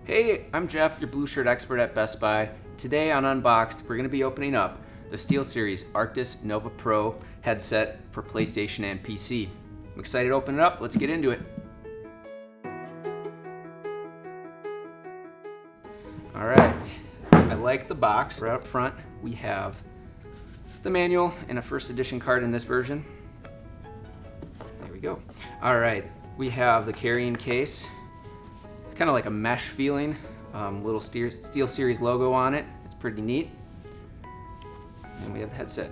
Hey, I'm Jeff, your blue shirt expert at Best Buy. Today on Unboxed, we're going to be opening up the SteelSeries Arctis Nova Pro headset for PlayStation and PC. I'm excited to open it up. Let's get into it. All right, I like the box. Right up front, we have the manual and a first edition card in this version. There we go. All right, we have the carrying case. Kind of like a mesh feeling, little SteelSeries logo on it. It's pretty neat. And we have the headset.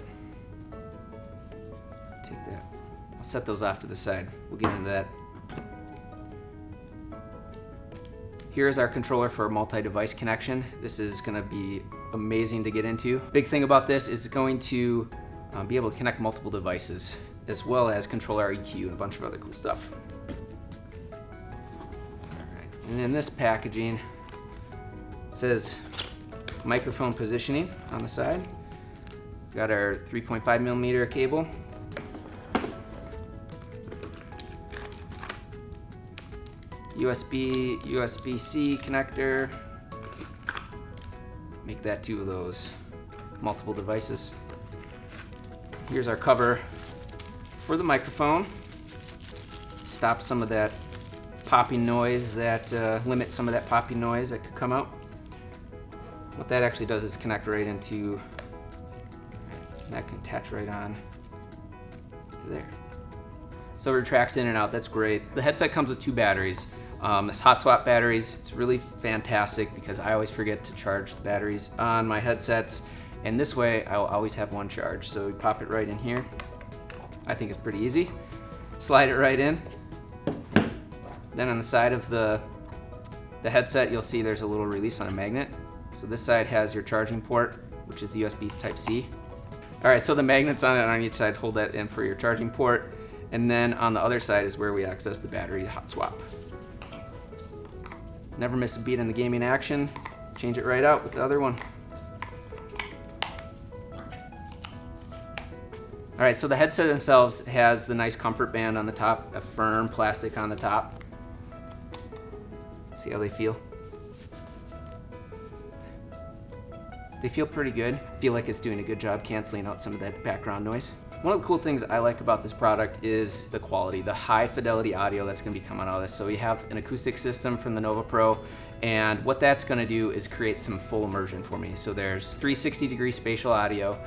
Take that. I'll set those off to the side. We'll get into that. Here's our controller for multi-device connection. This is going to be amazing to get into. Big thing about this is it's going to be able to connect multiple devices, as well as control our EQ and a bunch of other cool stuff. And in this packaging, it says microphone positioning on the side. Got our 3.5mm cable. USB-C connector. Make that two of those multiple devices. Here's our cover for the microphone. Stop some of that popping noise, that limits some of that popping noise that could come out. What that actually does is connect right into, that can attach right on to there. So it retracts in and out, that's great. The headset comes with two batteries. This hot swap batteries, it's really fantastic because I always forget to charge the batteries on my headsets, and this way I'll always have one charge. So we pop it right in here. I think it's pretty easy. Slide it right in. Then on the side of the headset, you'll see there's a little release on a magnet. So this side has your charging port, which is the USB Type-C. All right, so the magnets on it on each side hold that in for your charging port. And then on the other side is where we access the battery hot swap. Never miss a beat in the gaming action. Change it right out with the other one. All right, so the headset themselves has the nice comfort band on the top, a firm plastic on the top. See how they feel? They feel pretty good. Feel like it's doing a good job canceling out some of that background noise. One of the cool things I like about this product is the quality, the high fidelity audio that's going to be coming out of this. So we have an acoustic system from the Nova Pro, and what that's going to do is create some full immersion for me. So there's 360-degree spatial audio.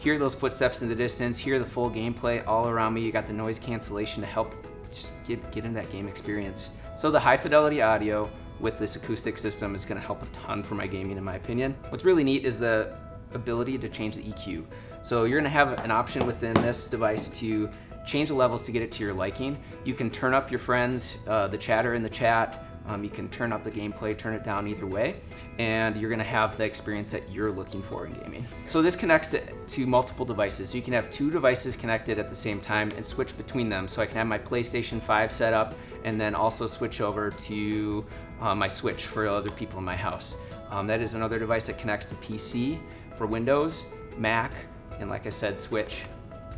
Hear those footsteps in the distance, hear the full gameplay all around me. You got the noise cancellation to help just get into that game experience. So the high fidelity audio with this acoustic system is going to help a ton for my gaming, in my opinion. What's really neat is the ability to change the EQ. So you're going to have an option within this device to change the levels to get it to your liking. You can turn up your friends, the chatter in the chat. You can turn up the gameplay, turn it down, either way, and you're gonna have the experience that you're looking for in gaming. So this connects to multiple devices. So you can have two devices connected at the same time and switch between them. So I can have my PlayStation 5 set up and then also switch over to my Switch for other people in my house. That is another device that connects to PC for Windows, Mac, and like I said, Switch.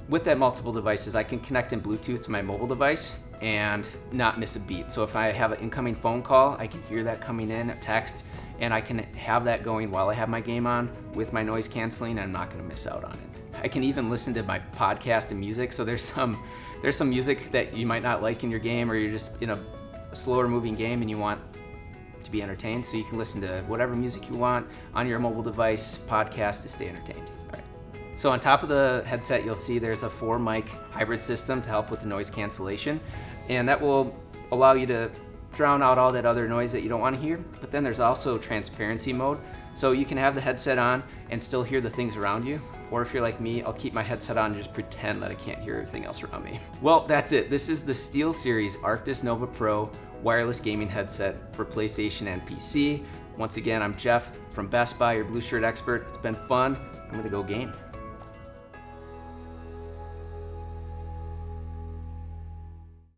With that multiple devices, I can connect in Bluetooth to my mobile device and not miss a beat. So if I have an incoming phone call, I can hear that coming in, a text, and I can have that going while I have my game on with my noise canceling, and I'm not gonna miss out on it. I can even listen to my podcast and music. So there's some music that you might not like in your game, or you're just in a slower moving game and you want to be entertained. So you can listen to whatever music you want on your mobile device, podcast, to stay entertained. So on top of the headset, you'll see there's a 4-mic hybrid system to help with the noise cancellation, and that will allow you to drown out all that other noise that you don't want to hear. But then there's also transparency mode, so you can have the headset on and still hear the things around you. Or if you're like me, I'll keep my headset on and just pretend that I can't hear everything else around me. Well, that's it. This is the SteelSeries Arctis Nova Pro wireless gaming headset for PlayStation and PC. Once again, I'm Jeff from Best Buy, your blue shirt expert. It's been fun. I'm gonna go game.